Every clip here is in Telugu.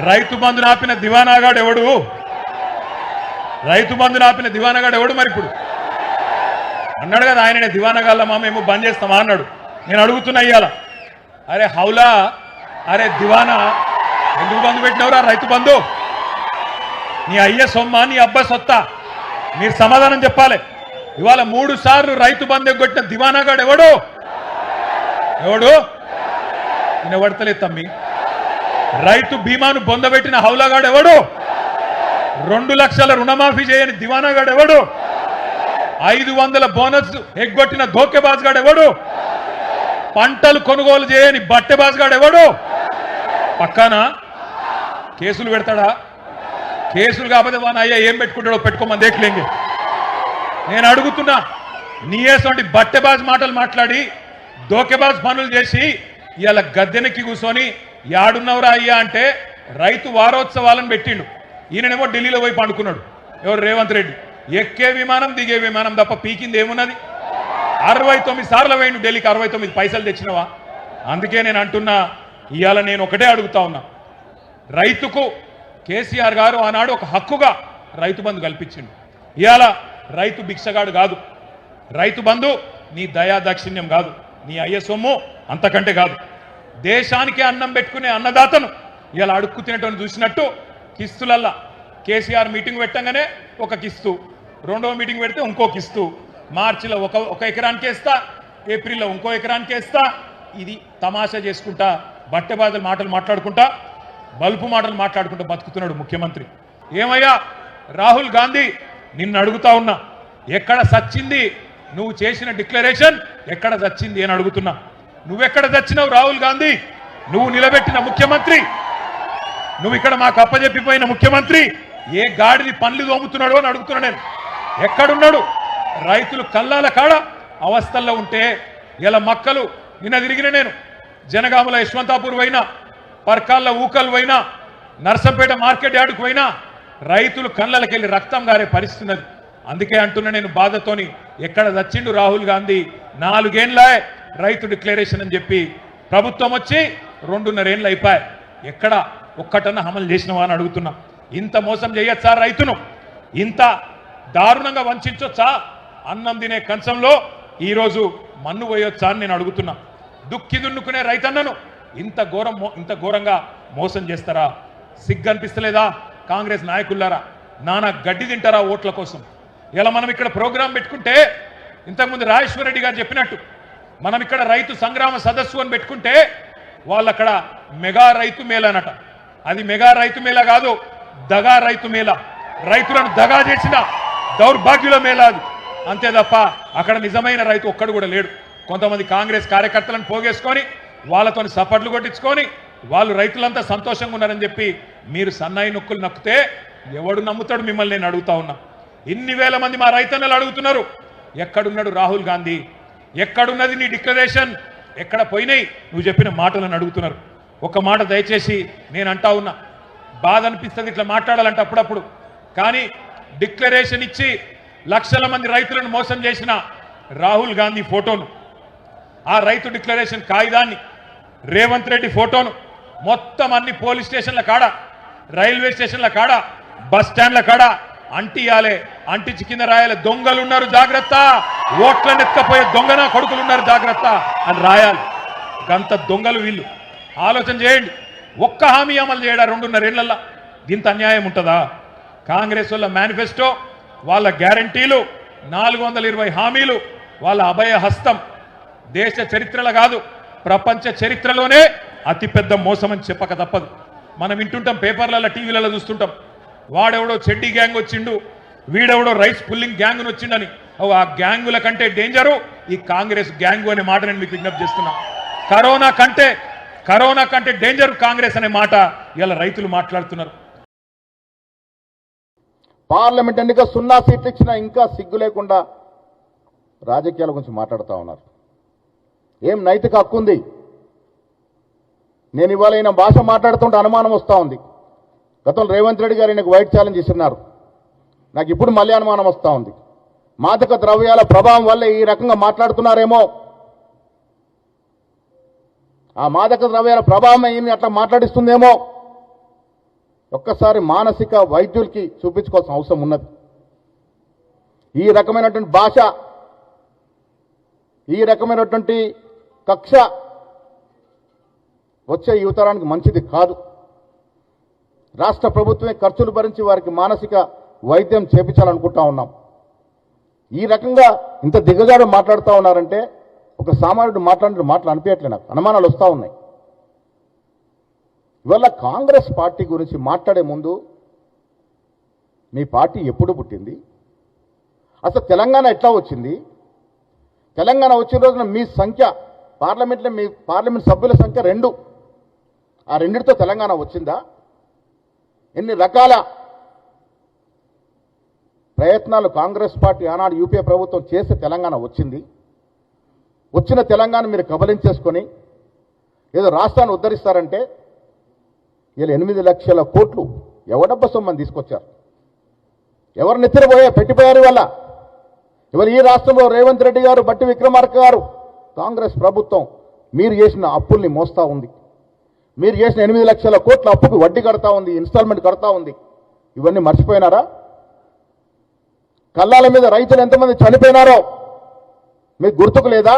రైతు బంధును ఆపిన దివానాగాడు ఎవడు? రైతు బంధును ఆపిన దివానాగాడు ఎవడు? మరి ఇప్పుడు అన్నాడు కదా ఆయననే దివానాగాళ్ళమా మేము బంద్ చేస్తామా అన్నాడు. నేను అడుగుతున్నా ఇయ్యాల, అరే హౌలా, అరే దివానా, ఎందుకు బంధు పెట్టినవరా రైతు బంధు? నీ అయ్య సొమ్మ, నీ అబ్బ సొత్తా? మీరు సమాధానం చెప్పాలి. ఇవాళ 3 సార్లు రైతు బంధు ఎగ్గొట్టిన దివానాగాడు ఎవడు? ఎవడు? వినబడతలేదు తమ్మి. రైతు బీమాను బొందబెట్టిన హౌలాగాడు ఎవడు? 2 లక్షల రుణమాఫీ చేయని దివానాగాడు ఎవడు? 500 బోనస్ ఎగ్గొట్టిన ధోకేబాజ్గాడు ఎవడు? పంటలు కొనుగోలు చేయని బట్టెబాజ్గాడు ఎవడు? పక్కన కేసులు పెడతాడా? కేసులు కాకపోతే వాన అయ్యా ఏం పెట్టుకుంటాడో పెట్టుకోమని దేఖలేంగే. నేను అడుగుతున్నా, నీయేసంటి బట్టెబాజ్ మాటలు మాట్లాడి ధోకేబాజ్ పనులు చేసి ఇవాళ గద్దెనెక్కి కూర్చొని యాడున్నవరా అయ్యా అంటే రైతు వారోత్సవాలను పెట్టిండు. ఈయననేమో ఢిల్లీలో పోయి పండుకున్నాడు. ఎవరు? రేవంత్ రెడ్డి. ఎక్కే విమానం దిగే విమానం తప్ప పీకింది ఏమున్నది? 69 సార్లు పోయిండు ఢిల్లీకి. 69 పైసలు తెచ్చినవా? అందుకే నేను అంటున్నా, ఇవాళ నేను ఒకటే అడుగుతా ఉన్నా, రైతుకు కేసీఆర్ గారు ఆనాడు ఒక హక్కుగా రైతు బంధు కల్పించిండు. ఇవాళ రైతు భిక్షగాడు కాదు, రైతు బంధు నీ దయా దాక్షిణ్యం కాదు, నీ అయ్య సొమ్ము అంతకంటే కాదు. దేశానికి అన్నం పెట్టుకునే అన్నదాతను ఇలా అడుక్కు తినటం చూసినట్టు కిస్తులల్లా కేసీఆర్ మీటింగ్ పెట్టంగానే ఒక కిస్తు, రెండవ మీటింగ్ పెడితే ఇంకో కిస్తు, మార్చిలో ఒక ఎకరానికి వేస్తా, ఏప్రిల్లో ఇంకో ఎకరానికి వేస్తా. ఇది తమాషా చేసుకుంటా, బట్టెబాజల మాటలు మాట్లాడుకుంటా, బల్పు మాటలు మాట్లాడుకుంటూ బతుకుతున్నాడు ముఖ్యమంత్రి. ఏమయ్యా రాహుల్ గాంధీ, నిన్ను అడుగుతా ఉన్నా, ఎక్కడ సచ్చింది నువ్వు చేసిన డిక్లరేషన్? ఎక్కడ సచ్చింది అని అడుగుతున్నా. నువ్వెక్కడ చచ్చినావు రాహుల్ గాంధీ? నువ్వు నిలబెట్టిన ముఖ్యమంత్రి, నువ్వు ఇక్కడ మాకు అప్పచెప్పిపోయిన ముఖ్యమంత్రి ఏ గాడిని పనులు దోముతున్నాడో అని అడుగుతున్నా నేను. ఎక్కడున్నాడు? రైతులు కల్లాల కాడ అవస్థల్లో ఉంటే ఇలా మక్కలు నిన్న తిరిగిన నేను జనగాముల యశ్వంతాపూర్ పోయినా, పర్కాళ్ళ ఊకలు పోయినా, నర్సంపేట మార్కెట్ యార్డుకు పోయినా రైతులు కళ్ళకెళ్ళి రక్తం గారే పరిస్థితున్నది. అందుకే అంటున్నా నేను బాధతోని, ఎక్కడ చచ్చిండు రాహుల్ గాంధీ? 4 ఏళ్ళే రైతు డిక్లరేషన్ అని చెప్పి ప్రభుత్వం వచ్చి 2.5 ఏళ్ళు అయిపోయాయి. ఎక్కడ ఒక్కటన్నా అమలు చేసినవా అని అడుగుతున్నా. ఇంత మోసం చేయొచ్చా రైతును? ఇంత దారుణంగా వంచొచ్చా? అన్నం తినే కంచంలో ఈరోజు మన్ను పోయొచ్చా అని నేను అడుగుతున్నా. దుక్కి దున్నుకునే రైతన్నను ఇంత ఘోరంగా మోసం చేస్తారా? సిగ్గు అనిపిస్తలేదా కాంగ్రెస్ నాయకులారా? నానా గడ్డి తింటారా ఓట్ల కోసం? ఇలా మనం ఇక్కడ ప్రోగ్రాం పెట్టుకుంటే, ఇంతకుముందు రాజేశ్వర రెడ్డి గారు చెప్పినట్టు, మనం ఇక్కడ రైతు సంగ్రామ సదస్సు అని పెట్టుకుంటే వాళ్ళు అక్కడ మెగా రైతు మేళనట. అది మెగా రైతు మేళ కాదు, దగా రైతు మేళ. రైతులను దగా చేసిన దౌర్భాగ్యుల మేళ అది. అంతే తప్ప అక్కడ నిజమైన రైతు ఒక్కడు కూడా లేడు. కొంతమంది కాంగ్రెస్ కార్యకర్తలను పోగేసుకొని వాళ్ళతో సపట్లు కొట్టించుకొని వాళ్ళు రైతులంతా సంతోషంగా ఉన్నారని చెప్పి మీరు సన్నాయి నొక్కులు నొక్కితే ఎవడు నమ్ముతాడు మిమ్మల్ని? నేను అడుగుతా ఉన్నా. ఇన్ని వేల మంది మా రైతన్నలు అడుగుతున్నారు, ఎక్కడున్నాడు రాహుల్ గాంధీ? ఎక్కడున్నది నీ డిక్లరేషన్? ఎక్కడ పోయినాయి నువ్వు చెప్పిన మాటలను అడుగుతున్నారు. ఒక మాట దయచేసి నేను అంటా ఉన్నా, బాధ అనిపిస్తుంది ఇట్లా మాట్లాడాలంటే అప్పుడప్పుడు. కానీ డిక్లరేషన్ ఇచ్చి లక్షల మంది రైతులను మోసం చేసిన రాహుల్ గాంధీ ఫోటోను, ఆ రైతు డిక్లరేషన్ కాగితాన్ని, రేవంత్ రెడ్డి ఫోటోను మొత్తం అన్ని పోలీస్ స్టేషన్ల కాడ, రైల్వే స్టేషన్ల కాడ, బస్ స్టాండ్ల కాడ అంటియాలే. అంటించి కింద రాయాలి, దొంగలున్నారు జాగ్రత్త, ఓట్లను ఎత్తుకపోయే దొంగన కొడుకులున్నారు జాగ్రత్త అని రాయాలి. గంత దొంగలు వీళ్ళు. ఆలోచన చేయండి. ఒక్క హామీ అమలు చేయడా 2.5 ఏళ్లలో? ఇంత అన్యాయం ఉంటుందా? కాంగ్రెస్ వాళ్ళ మేనిఫెస్టో, వాళ్ళ గ్యారంటీలు, 420 హామీలు, వాళ్ళ అభయ హస్తం దేశ చరిత్రలో కాదు ప్రపంచ చరిత్రలోనే అతిపెద్ద మోసం అని చెప్పక తప్పదు. మనం వింటుంటాం, పేపర్లలో, టీవీలలో చూస్తుంటాం, వాడెవడో చెడ్డీ గ్యాంగ్ వచ్చిండు, వీడెవడో రైస్ పుల్లింగ్ గ్యాంగ్ను వచ్చిండని. ఆ గ్యాంగుల కంటే డేంజరు ఈ కాంగ్రెస్ గ్యాంగు అనే మాట నేను మీకు విజ్ఞప్తి చేస్తున్నా. కరోనా కంటే డేంజర్ కాంగ్రెస్ అనే మాట ఇలా రైతులు మాట్లాడుతున్నారు. పార్లమెంట్ ఎన్నిక 0 సీట్లు ఇచ్చినా ఇంకా సిగ్గు లేకుండా రాజకీయాల గురించి మాట్లాడుతూ ఉన్నారు. ఏం నైతిక హక్కు ఉంది? నేను ఇవాళ ఈయన భాష మాట్లాడుతుంటే అనుమానం వస్తూ ఉంది. గతంలో రేవంత్ రెడ్డి గారు ఈయనకు వైట్ ఛాలెంజ్ ఇస్తున్నారు. నాకు ఇప్పుడు మళ్ళీ అనుమానం వస్తూ ఉంది. మాదక ద్రవ్యాల ప్రభావం వల్లే ఈ రకంగా మాట్లాడుతున్నారేమో, ఆ మాదక ద్రవ్యాల ప్రభావం ఈయన అట్లా మాట్లాడిస్తుందేమో. ఒక్కసారి మానసిక వైద్యులకి చూపించుకోవాల్సిన అవసరం ఉన్నది. ఈ రకమైనటువంటి భాష, ఈ రకమైనటువంటి కక్ష వచ్చే యువతరానికి మంచిది కాదు. రాష్ట్ర ప్రభుత్వమే ఖర్చులు భరించి వారికి మానసిక వైద్యం చేపించాలనుకుంటా ఉన్నాం. ఈ రకంగా ఇంత దిగజాడు మాట్లాడుతూ ఉన్నారంటే ఒక సామాన్యుడు మాట్లాడిన మాటలు అనిపించట్లే, నాకు అనుమానాలు వస్తూ ఉన్నాయి. ఇవాళ కాంగ్రెస్ పార్టీ గురించి మాట్లాడే ముందు మీ పార్టీ ఎప్పుడు పుట్టింది, అసలు తెలంగాణ ఎట్లా వచ్చింది, తెలంగాణ వచ్చిన రోజున మీ సంఖ్య పార్లమెంట్లో మీ పార్లమెంట్ సభ్యుల సంఖ్య 2, ఆ 2తో తెలంగాణ వచ్చిందా? ఎన్ని రకాల ప్రయత్నాలు కాంగ్రెస్ పార్టీ ఆనాడు యూపీఏ ప్రభుత్వం చేస్తే తెలంగాణ వచ్చింది. వచ్చిన తెలంగాణ మీరు కబలించేసుకొని ఏదో రాష్ట్రాన్ని ఉద్ధరిస్తారంటే ఇలా 8 లక్షల కోట్లు ఎవడబ్బ సొమ్మని తీసుకొచ్చారు, ఎవరు నెత్తిరపోయా పెట్టిపోయారు. వల్ల ఇవాళ ఈ రాష్ట్రంలో రేవంత్ రెడ్డి గారు, బట్టి విక్రమార్క గారు, కాంగ్రెస్ ప్రభుత్వం మీరు చేసిన అప్పుల్ని మోస్తా ఉంది. మీరు చేసిన 8 లక్షల కోట్ల అప్పుకి వడ్డీ కడతా ఉంది, ఇన్స్టాల్మెంట్ కడతా ఉంది. ఇవన్నీ మర్చిపోయినారా? కల్లాల మీద రైతులు ఎంతమంది చనిపోయినారో మీకు గుర్తుకు లేదా?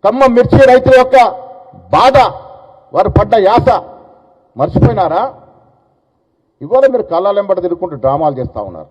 ఖమ్మం మిర్చి రైతుల యొక్క బాధ, వారు పడ్డ యాస మర్చిపోయినారా? ఇవాళ మీరు కళ్ళాలెంబడి తిరుగుకుంటూ డ్రామాలు చేస్తూ ఉన్నారు.